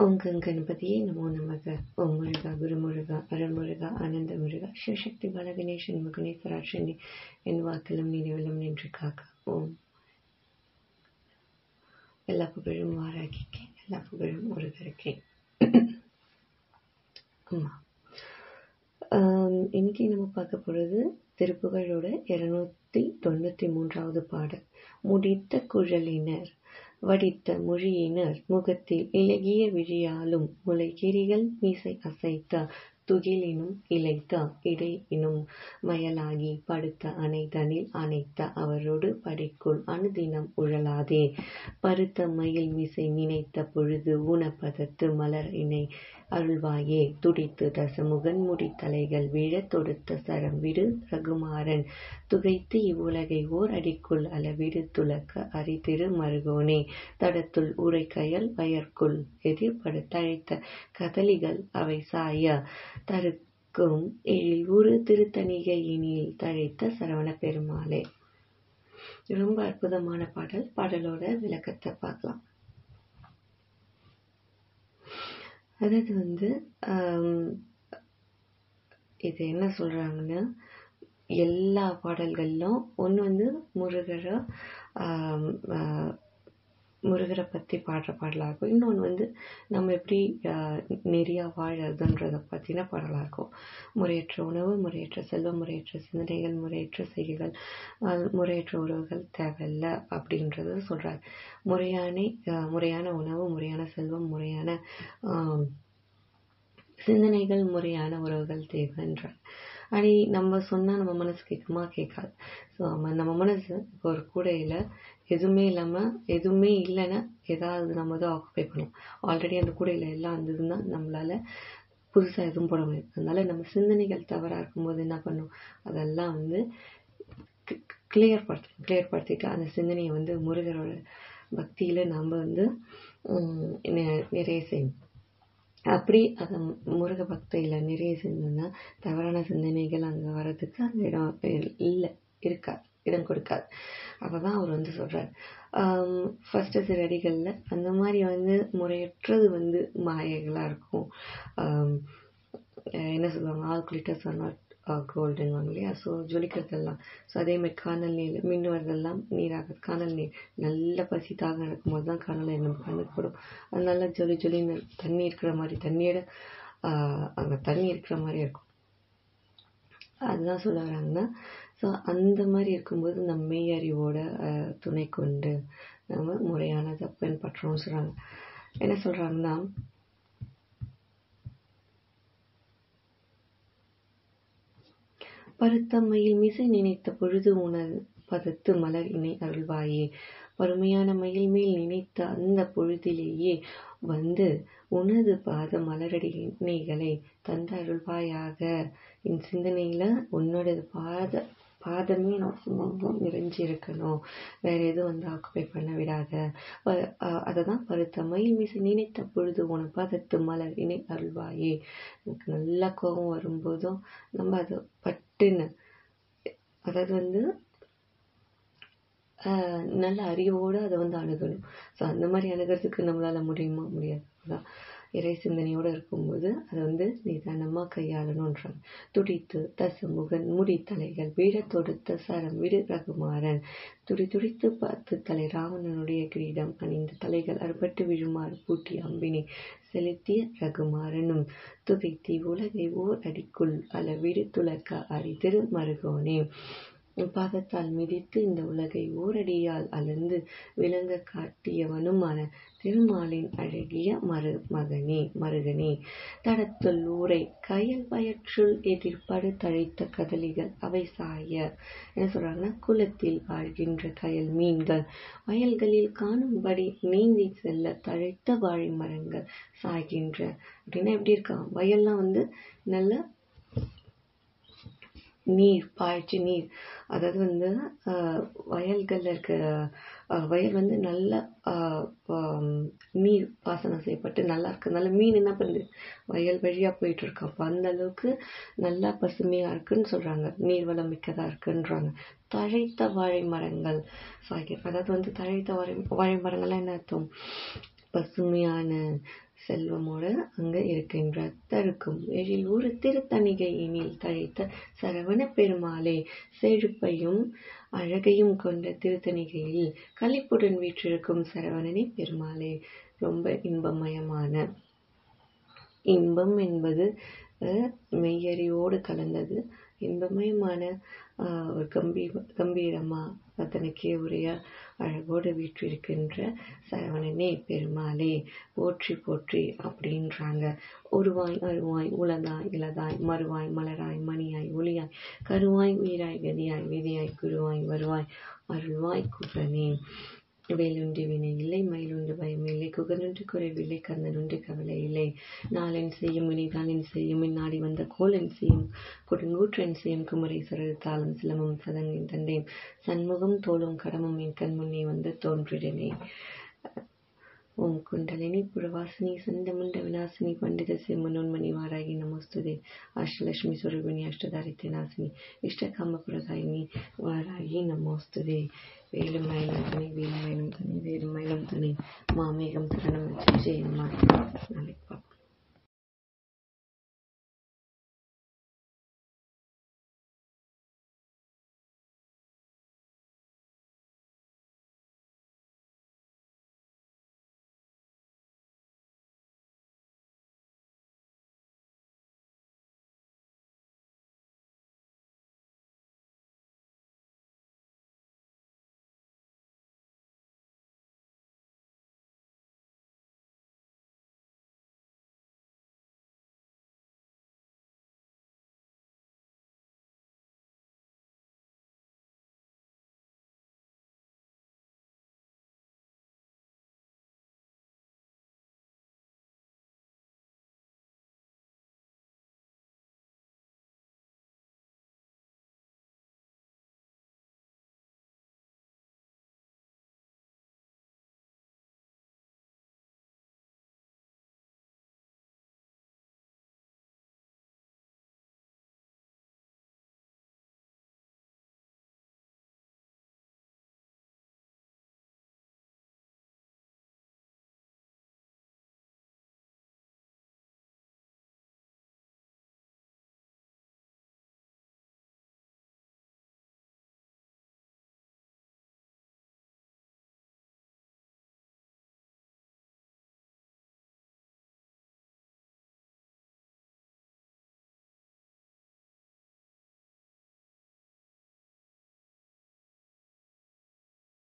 ஓம் கணபதியே நமோ நமக. ஓம் முருகா குருமுருகா அருள்முருகா ஆனந்த முருகா சிவசக்தி பாலகணேசன் முகனேஸ்வராட்சன் என் வாக்கிலும் நினைவிலும் நின்று காக்க. ஓம் எல்லா புகழும் வாராகிக்கே, எல்லா புகழும் முருகருக்கே. அம்மா இன்னைக்கு நம்ம பார்க்க போகிறது திருப்புகழோட 293வது பாடல். முடித்த குழலினர் வடித்த மொழியினர் முகத்தில் இலகிய விழியாலும் முளைகிரிகள் மீசை அசைத்த துகிலினும் இழைத்த இடையினும் மயலாகி படுத்த அணைதனில் அணைத்த அவரோடு படிக்குள் அனுதினம் உழலாதே பருத்த மயில் மிசை நினைத்த பொழுது ஊனப்பதத்து மலர் இணை அருள்வாயே துடித்து தசமுகன் முடித்தலைகள் விழத் தொடுத்த சரம் விடு ரகுமாரன் துகைத்து இவ்வுலகை ஓர் அடிக்குள் அளவிடு துலக்க அரிதிரு மருகோனே தடத்துள் உரைக்கயல் வயற்குள் எதிர்படு தழைத்த கதலிகள் அவை சாய தருக்கும் எழில் உரு திருத்தணிகை இனியில் தழைத்த சரவண பெருமாளே. ரொம்ப அற்புதமான பாடல். பாடலோட விளக்கத்தை பார்க்கலாம். அதாவது இது என்ன சொல்றாங்கன்னா, எல்லா பாடல்களிலும் ஒன்று முருகரை பற்றி பாடுற பாடலாக இருக்கும், இன்னொன்று நம்ம எப்படி நெறியாக வாழறதுன்றதை பற்றின பாடலாக இருக்கும். முறையற்ற உணவு, முறையற்ற செல்வம், முறையற்ற சிந்தனைகள், முறையற்ற செய்கைகள், முறையற்ற உறவுகள் தேவையில்லை அப்படின்றத சொல்கிறார். முறையான உணவு, முறையான செல்வம், முறையான சிந்தனைகள், முறையான உறவுகள் தேவைன்றார். அப்படி நம்ம சொன்னால் நம்ம மனசு கேட்குமா? கேட்காது. ஸோ நம்ம மனசு இப்போ ஒரு கூடையில் எதுவுமே இல்லாமல், எதுவுமே இல்லைன்னா ஏதாவது நம்ம தான் ஆக்குப்பை பண்ணும். ஆல்ரெடி அந்த கூடையில் எல்லாம் இருந்ததுன்னா நம்மளால் புதுசாக எதுவும் போட முடியாது. அதனால நம்ம சிந்தனைகள் தவறாக இருக்கும்போது என்ன பண்ணும், அதெல்லாம் கிளியர் படுத்திட்டு அந்த சிந்தனையை முருகரோட பக்தியில் நம்ம நிறைய செய்யணும். அப்படி அதை முருக பக்தியில் நிறைய செஞ்சோம்னா தவறான சிந்தனைகள் அங்கே வர்றதுக்கு அந்த இடம் கொடுக்காது. அப்போ தான் அவர் சொல்கிறார். ஃபஸ்ட்டு சில அடிகளில் அந்த மாதிரி முறையற்றது மாயைகளாக இருக்கும். என்ன சொல்லுவாங்க, ஆல் கிளிட்டர்ஸ் ஆர் நாட் கோல்டுன்னு இல்லையா? ஸோ ஜொலிக்கிறதெல்லாம். ஸோ அதேமாதிரி காணல் நீர் மின்னுவதெல்லாம் நீராக காணல் நீர் நல்ல பசி தாக நடக்கும்போது தான் காணல் நீர் நம்ம கண்ணுக்கு படும். அது நல்லா ஜொலின்னு தண்ணி இருக்கிற மாதிரி, தண்ணியோட அங்கே தண்ணி இருக்கிற மாதிரி இருக்கும். அதுதான் சொல்ல வராங்கன்னா, ஸோ அந்த மாதிரி இருக்கும்போது நம்ம மெய் அறிவோட துணை கொண்டு நம்ம முறையானதை பின்பற்றோம்னு சொல்கிறாங்க. என்ன சொல்கிறாங்கன்னா, பருத்தம்மையில் மிசை நினைத்த பொழுது பதத்து மலர் இணை அருள்வாயே. பருமையான மயில் மேல் நினைத்த அந்த பொழுதிலேயே உனது பாத மலரடி இணைகளை தந்த அருள்வாயாக. என் சிந்தனையில உன்னோட பாதமே நான் சிந்தனை நிறைஞ்சி இருக்கணும், வேற எதுவும் ஆக்குப்பை பண்ண விடாத. அததான் பருத்த மயில் மிசை நினைத்த பொழுது உன பாதத்து மலர் இணை அருள்வாயே. எனக்கு நல்ல கோபம் வரும்போதும் நம்ம அதை பட்டுன்னு, அதாவது நல்ல அறிவோடு அதை அணுகணும். ஸோ அந்த மாதிரி அணுகிறதுக்கு நம்மளால் முடியுமா? முடியாது. அதான் இறை சிந்தனையோடு இருக்கும்போது அதை நிதானமாக கையாளணுன்றாங்க. துடித்து தசமுகன் முடித்தலைகள் விழ தொடுத்த சரம் விடு ரகுமாரன். துடித்து பார்த்து தலை ராவணனுடைய கிரீடம் அணிந்த தலைகள் அறுபட்டு விழுமாறு பூட்டி அம்பினை செலுத்திய ரகுமாரனும் துகைத்தி உலகை ஓர் அடிக்குள் அளவிடு துலக்க அரிதிரு மருகோனே. பாதத்தால் மிதித்து இந்த உலகை ஓரடியால் அளந்து விளங்க காட்டியவனுமான திருமாலின் அழகிய மருகனே. தடத்துள் ஊரை கயல் வயற்றுள் எதிர்படு தழைத்த கதலிகள் அவை சாய. என்ன சொல்றாங்கன்னா, குளத்தில் வாழ்கின்ற கயல் மீன்கள் வயல்களில் காணும்படி நீந்தி செல்ல தழைத்த வாழை மரங்கள் சாய்கின்ற. அப்படின்னா எப்படி இருக்கா? வயல்லாம் நல்ல நீர், பாய்ச்சி நீர், அதாவது வயல்களில் இருக்கிற வயல் நல்ல நீர் பாசனம் செய்யப்பட்டு நல்லா இருக்கிறதுனால மீன் என்ன பண்ணுது, வயல் வழியாக போயிட்டு இருக்கு. அப்போ அந்த அளவுக்கு நல்லா பசுமையாக இருக்குன்னு சொல்கிறாங்க, நீர் வளம் மிக்கதாக இருக்குன்றாங்க. தழைத்த வாழை மரங்கள் சாய்கிறது. அதாவது தழைத்த வாழை மரங்கள்லாம் என்ன அர்த்தம்? பசுமையான செல்வமோட அங்க இருக்கின்ற தருக்கும் எழில் ஒரு திருத்தணிகை இனில் தழைத்த சரவண பெருமாளே, செழுப்பையும் அழகையும் கொண்ட திருத்தணிகையில் களிப்புடன் வீற்றிருக்கும் சரவணனே பெருமாளே. ரொம்ப இன்பமயமான, இன்பம் என்பது மெய்யறிவோடு கலந்தது. இன்பமயமான ஒரு கம்பீரமா அதனுக்கே உரிய அழகோடு வீற்றிருக்கின்ற சரவணனே பெருமாளே போற்றி போற்றி அப்படின்றாங்க. உருவாய் அருவாய் உலதாய் இலதாய் மறுவாய் மலராய் மணியாய் ஒளியாய் கருவாய் உயிராய் கதியாய் விதியாய் குருவாய் வருவாய் அருள்வாய் குகனே. வேலுண்டு வினை இல்லை, மயிலுண்டு பயம் இல்லை, குகனுண்டு குறைவில்லை, கந்தனுண்டு கவலை இல்லை. நாளென் செய்யும் வினைதானென் செய்யும் நாடி வந்த கோலென் செய்யும் கொடுங்கூற்றென் செய்யும் குமரை சுரல் தாளம் சிலமும் சதங்கின் தண்டேன் சண்முகம் தோளும் கடமும் என் கண் முன்னே வந்து தோன்றிடனே. ஓம் குண்டலினி புரவாசினி சந்தமுண்ட விநாசினி பண்டித சிம்மனோன்மணி வாராகி நமோஸ்துதே. அஷ்டலட்சுமி சுரூபிணி அஷ்டதாரித்ய நாசினி இஷ்டகாம புரதாயினி வாராகி நமோஸ்துதே. வேலும் மயிலும் துணை வேலும் மயிலும் துணை வேலும் மயிலும் துணை மாமேகம் சரணம் ஜெயம்மா. நாளைக்கு